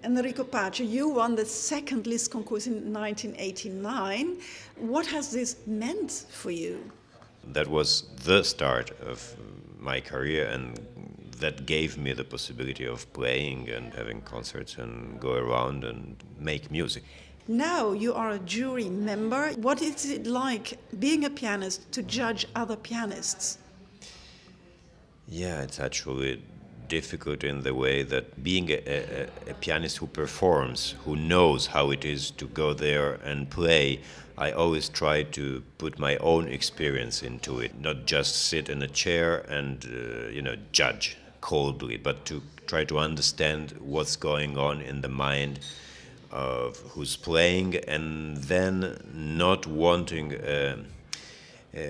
Enrico Pace, you won the second Liszt concourse in 1989. What has this meant for you? That was the start of my career, and that gave me the possibility of playing and having concerts and go around and make music. Now you are a jury member. What is it like being a pianist to judge other pianists? Yeah, it's actually difficult in the way that being a pianist who performs, who knows how it is to go there and play, I always try to put my own experience into it, not just sit in a chair and judge coldly, but to try to understand what's going on in the mind of who's playing, and then not wanting.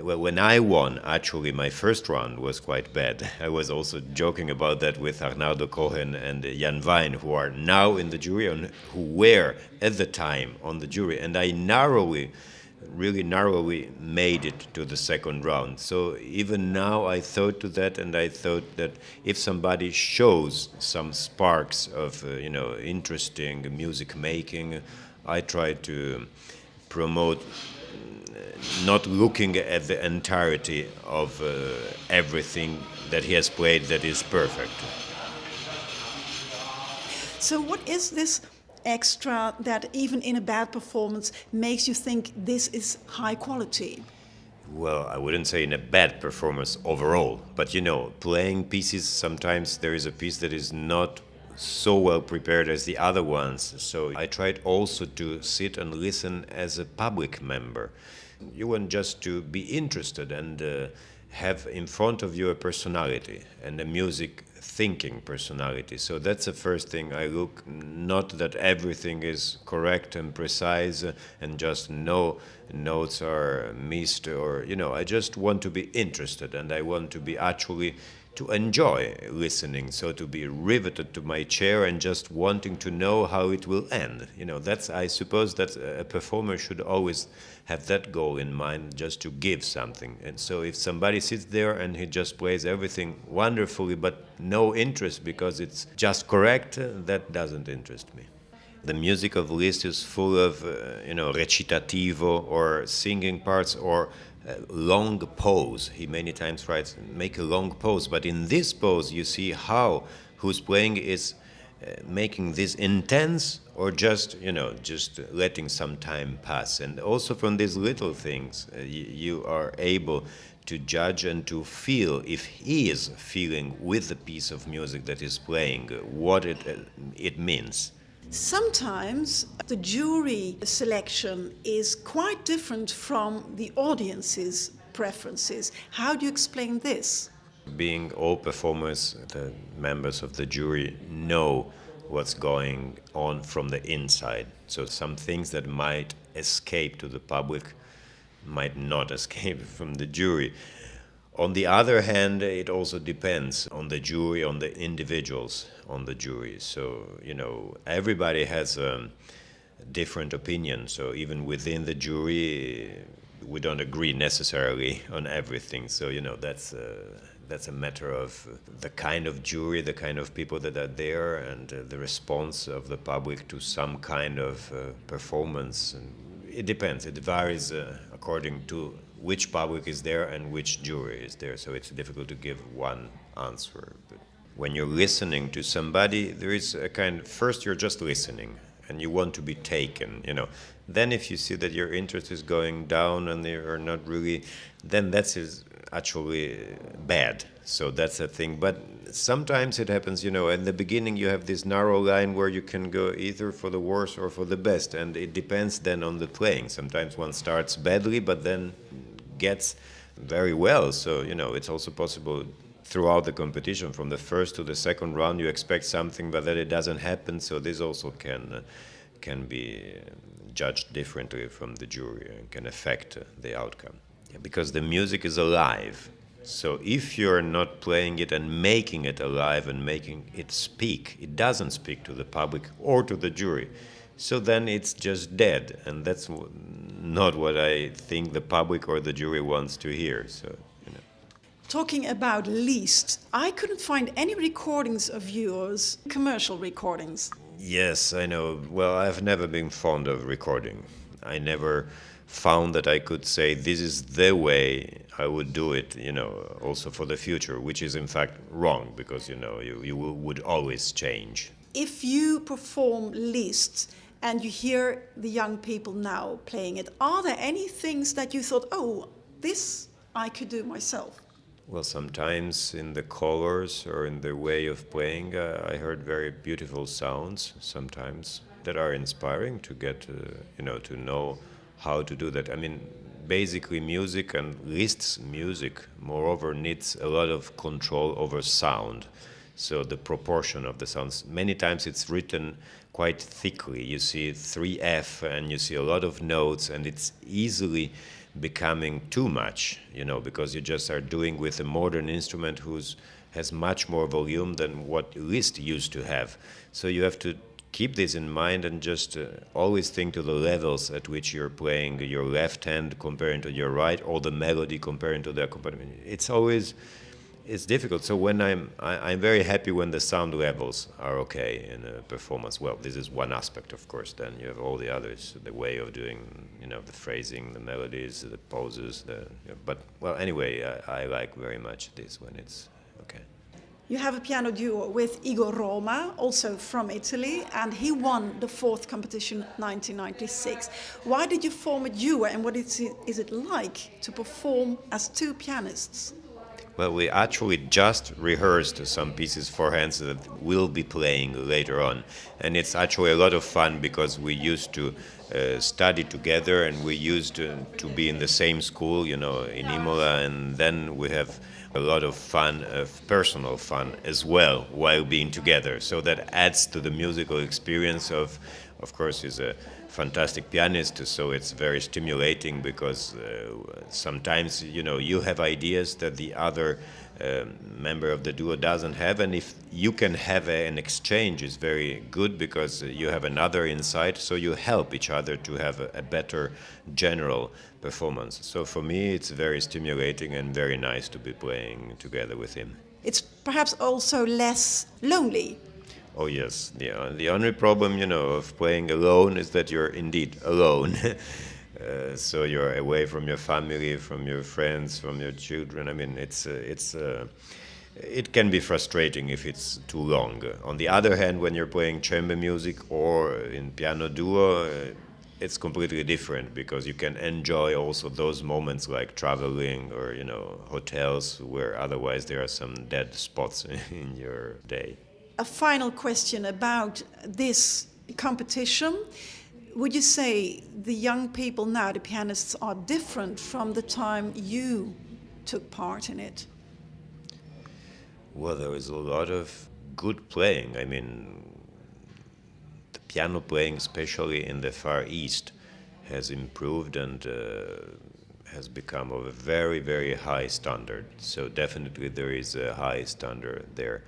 Well, when I won, actually, my first round was quite bad. I was also joking about that with Arnaldo Cohen and Jan Wein, who are now in the jury and who were at the time on the jury. And I really narrowly made it to the second round. So even now I thought to that, and I thought that if somebody shows some sparks of, interesting music making, I try to promote not looking at the entirety of everything that he has played that is perfect. So what is this extra that even in a bad performance makes you think this is high quality? Well, I wouldn't say in a bad performance overall, but playing pieces, sometimes there is a piece that is not so well prepared as the other ones. So I tried also to sit and listen as a public member. You want just to be interested and have in front of you a personality and a music thinking personality. So that's the first thing I look, not that everything is correct and precise and just no notes are missed, or I just want to be interested, and I want to be actually to enjoy listening, so to be riveted to my chair and just wanting to know how it will end. I suppose that a performer should always have that goal in mind, just to give something. And so if somebody sits there and he just plays everything wonderfully but no interest because it's just correct, that doesn't interest me. The music of Liszt is full of, recitativo or singing parts or long pose. He many times writes, make a long pose, but in this pose you see how who's playing is making this intense or just letting some time pass. And also from these little things you are able to judge and to feel if he is feeling with the piece of music that is playing what it means. Sometimes the jury selection is quite different from the audience's preferences. How do you explain this? Being all performers, the members of the jury know what's going on from the inside. So some things that might escape to the public might not escape from the jury. On the other hand, it also depends on the jury, on the individuals on the jury. So, everybody has a different opinion. So even within the jury, we don't agree necessarily on everything. So, that's a matter of the kind of jury, the kind of people that are there, and the response of the public to some kind of performance. And it depends. It varies according to which public is there and which jury is there. So it's difficult to give one answer. But when you're listening to somebody, there is a first you're just listening and you want to be taken, Then if you see that your interest is going down and you're not really, then that is actually bad. So that's a thing. But sometimes it happens, in the beginning you have this narrow line where you can go either for the worst or for the best. And it depends then on the playing. Sometimes one starts badly, but then gets very well. So, it's also possible throughout the competition, from the first to the second round, you expect something, but then it doesn't happen. So this also can be judged differently from the jury and can affect the outcome. Yeah, because the music is alive. So if you're not playing it and making it alive and making it speak, it doesn't speak to the public or to the jury. So then it's just dead, and that's not what I think the public or the jury wants to hear. So, Talking about Liszt, I couldn't find any recordings of yours, commercial recordings. Yes, I know. Well, I've never been fond of recording. I never found that I could say this is the way I would do it, also for the future, which is in fact wrong because, would always change. If you perform Liszt and you hear the young people now playing it, are there any things that you thought, oh, this I could do myself? Well, sometimes in the colors or in the way of playing, I heard very beautiful sounds sometimes that are inspiring to get, to know how to do that. I mean, basically music and Liszt's music, moreover, needs a lot of control over sound. So the proportion of the sounds, many times it's written quite thickly. You see 3F and you see a lot of notes and it's easily becoming too much, because you just are doing with a modern instrument has much more volume than what Liszt used to have. So you have to keep this in mind and just always think to the levels at which you're playing your left hand comparing to your right, or the melody comparing to the accompaniment. It's difficult. So when I'm very happy when the sound levels are okay in a performance. Well, this is one aspect, of course. Then you have all the others, the way of doing, the phrasing, the melodies, the poses. But well, anyway, I like very much this when it's okay. You have a piano duo with Igor Roma, also from Italy, and he won the 4th competition 1996. Why did you form a duo, and what is it like to perform as two pianists? Well, we actually just rehearsed some pieces for hands that we'll be playing later on. And it's actually a lot of fun because we used to study together and we used to be in the same school, in Imola, and then we have a lot of fun, personal fun as well, while being together. So that adds to the musical experience of course, he's a fantastic pianist, so it's very stimulating because sometimes, you have ideas that the other member of the duo doesn't have, and if you can have an exchange, it's very good because you have another insight, so you help each other to have a better general performance. So for me, it's very stimulating and very nice to be playing together with him. It's perhaps also less lonely. Oh yes, the only problem, of playing alone is that you're indeed alone. So you're away from your family, from your friends, from your children. I mean, it can be frustrating if it's too long. On the other hand, when you're playing chamber music or in piano duo, it's completely different because you can enjoy also those moments like traveling or, hotels where otherwise there are some dead spots in your day. A final question about this competition. Would you say the young people now, the pianists, are different from the time you took part in it? Well, there is a lot of good playing. I mean, the piano playing, especially in the Far East, has improved and has become of a very, very high standard. So definitely there is a high standard there.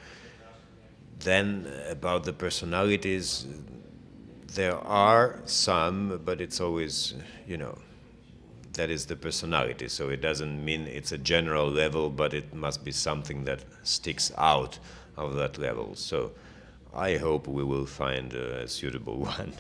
Then about the personalities, there are some, but it's always, that is the personality. So it doesn't mean it's a general level, but it must be something that sticks out of that level. So I hope we will find a suitable one.